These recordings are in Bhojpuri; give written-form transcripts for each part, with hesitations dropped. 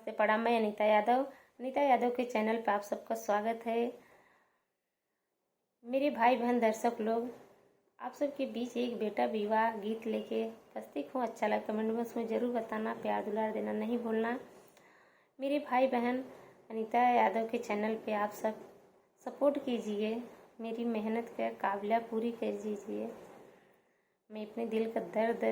नमस्ते प्रणाम। मैं अनीता यादव के चैनल पे आप सबका स्वागत है। मेरे भाई बहन दर्शक लोग, आप सबके बीच एक बेटा विवाह गीत लेके उपस्थित हूँ। अच्छा लगा कमेंट में उसमें ज़रूर बताना, प्यार दुलार देना नहीं भूलना। मेरे भाई बहन अनीता यादव के चैनल पे आप सब सपोर्ट कीजिए, मेरी मेहनत का काबिलियत पूरी कर दीजिए। मैं अपने दिल का दर्द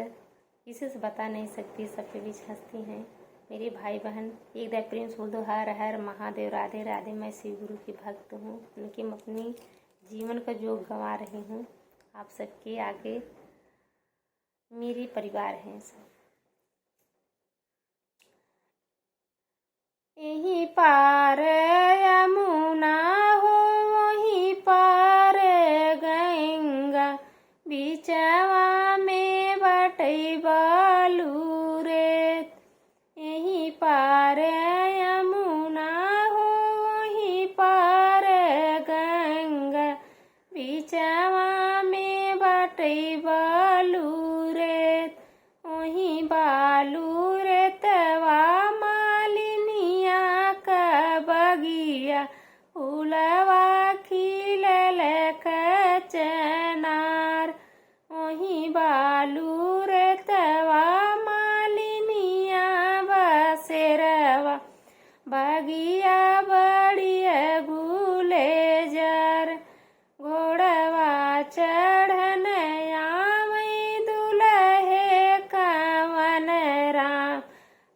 किसी से बता नहीं सकती, सबके बीच हंसती हैं मेरे भाई बहन। एक बार प्रेम बोल दो, हर हर महादेव, राधे राधे। मैं शिव गुरु की भक्त हूँ, उनकी अपनी जीवन का जो गंवा रही हूँ। आप सबके आगे मेरे परिवार हैं सब। यहीं पार यमुना हो, वहीं पार गंगा, बीचवा में बटई बालू रेत। यहीं पार यमुना हो, वहीं पार गंगा, बीचवा में बटई बालू रेत। वहीं बालू रेतवा मालिनिया का बगिया, फूलवा खिलल कचनार। वहीं बालू रेतवा मालिनिया बसेरवा, बगिया बड़िया गुलेजर। घोड़वा चढ़न आवै दुलहे कवन राम,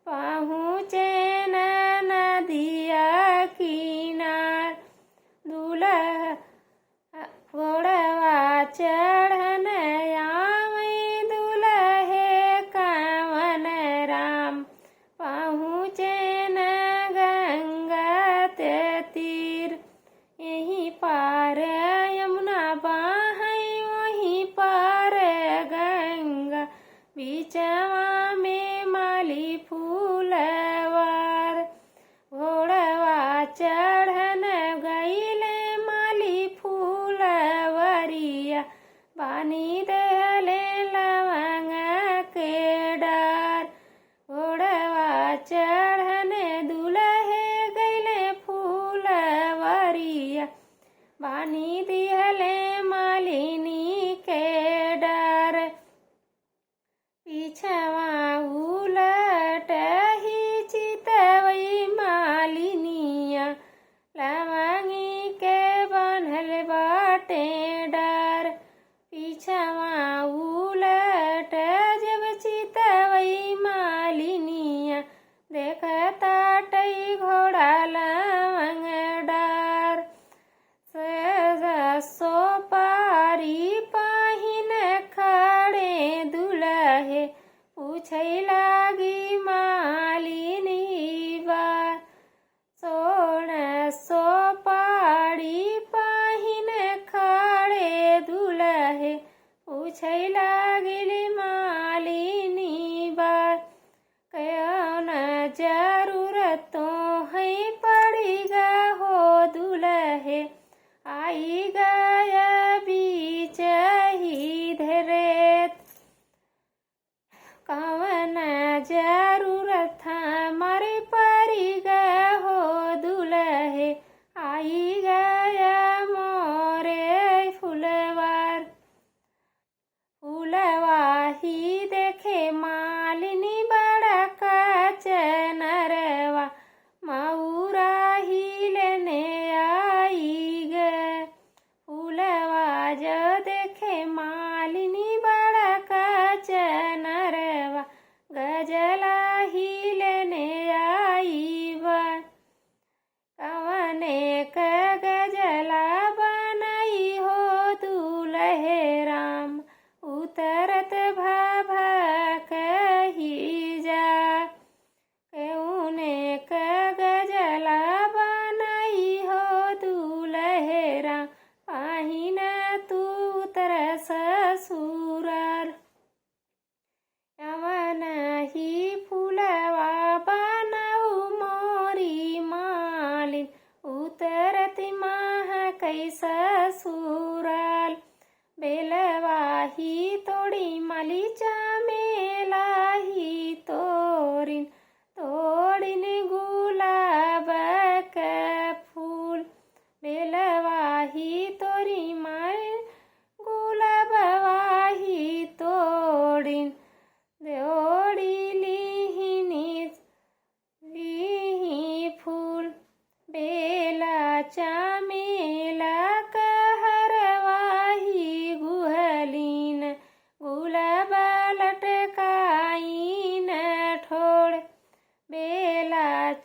पहुँचे नदिया किनार। दुल्हा घोड़वा चढ़न आवै दुलहे कवन राम, पहुँचे गंगा ते तीर। यहीं पार यमुना बहै, वहीं पार गंगा, बीचवा में माली फूलवार। घोड़वा चढ़न गईले माली फूलवरिया, बानी देहले लवंग के डार। घोड़वा चढ़न दुलहे गईले फूलवरिया, बानी दिहले मालिनी के डार। पीछवा उलट ही चितवई मालिनिया, लवंगी के बनल बाटे डार। पीछवा उलट जब चितवई मालिनिया, देखता टई घोड़ा लवंग डार। सोपारी पहिन खड़े दुलहे, पूछै लागी मालिनी बात। सोपारी पहिन खड़े दुलहे, पूछै लागिली मालिनी बात। कौन जरूरत तो है पड़ेगा हो दुलहे, आई गया बीच ही धरेत। कौन जरूरत हमारे पड़ेगा हो दुलहे, आई गया मोरे फुलवार। फूलवा ही देखे मालिनी बड़ा कचनरवा, मऊरा ही लेने आई गे।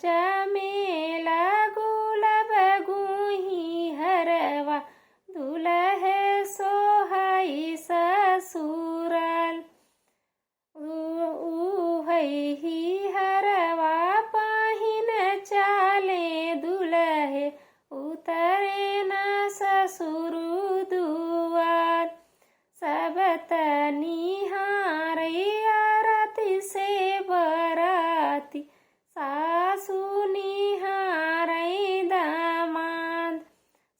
चमेला गुलाब गुही हरवा दुलहे सोहाई ससुराल उहई हरवा पहिन चाले दुलहे उतरे न ससुर दुआर सब निहारे आरती से बराती सासु निहारे दामाद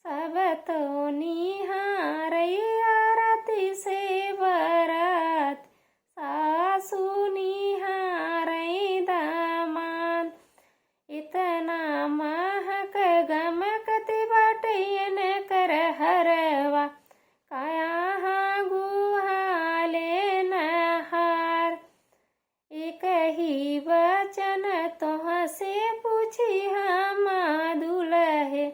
सब तो निहारे आरती से बरात सासु निहारे दामाद इतना महक गमकत बटयन कर हरवा काया गुहाले नहार एक ही वचन तोह से पूछी हम दुलहे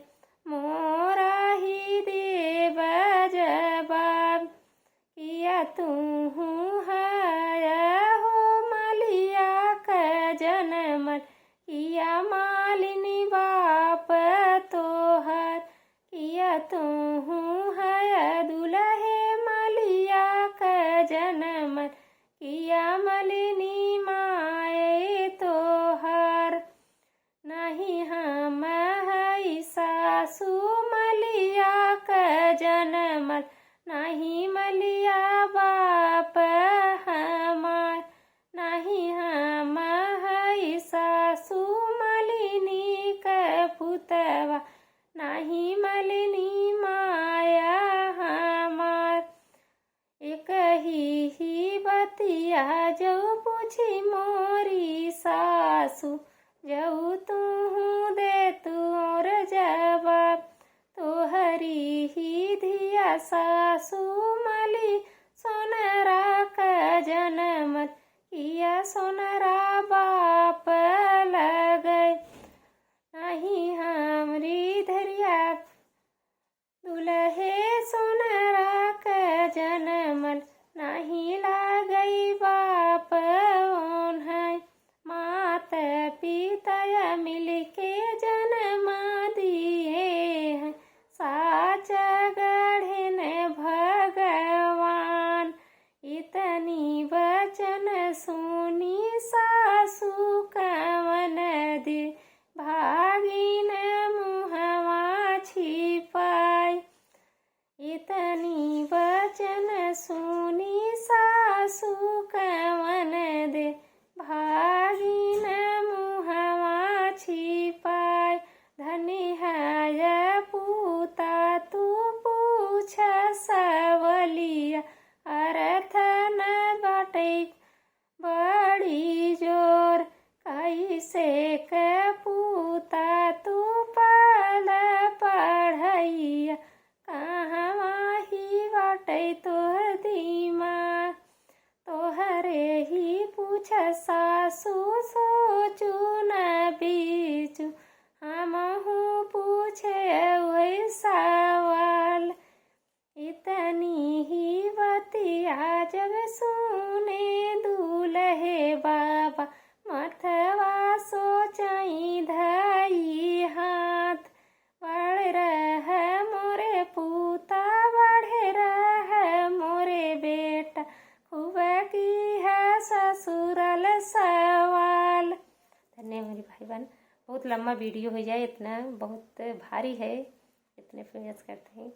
मोरा ही देव जवाब किया तू है हो मलिया का जनमल किया मालिनी बाप तोहर किया तू है दुलहे मलिया का जनमल किया मलिनी माए तोहर नहीं हम है सासु मलिया का जनमल नहीं मलिया बाप हमार नहीं हम है सासु मलिनी का पुतवा नहीं मलिनी माया हमार एक ही बतिया जो पूछी मोरी सासु जो तू दे तोर जवाब तोहरी ही धिया सासु मली सोनरा का जनमत किया सोनरा बाप लगै नहीं हमरी धरिया दुलहे सोनरा का जनमल नहीं लागई बाप ओन है मात पिता मिलके जन्मा दिए हैं साचा गढ़े ने भगवान इतनी वचन सुनी सासु कवन दे भागिन मुहवा छिपाई इतनी वचन सुनी सासु कवन दे भागिन मुहवा छिपाई धनी है पूता तू पूछ सवलिया अर्थ न बाटे बड़ी जोर कैसे के पूता तू पल पढ़ैया कहाँ ही बाटे तोहर दिमाग तोहरे ही पूछ सासु सोचू न बीचू हमहू पूछे वही सवाल इतनी ही बतिया जब सुने दूल्हे बाबा मथवा सोचाई धई हाथ बढ़ रह मोरे पूता बढ़े रह मोरे बेटा खूब की है ससुराल सवाल। धन्यवाद मेरे भाई बहन। बहुत लंबा वीडियो हो जाए इतना बहुत भारी है इतने प्रयास करते हैं।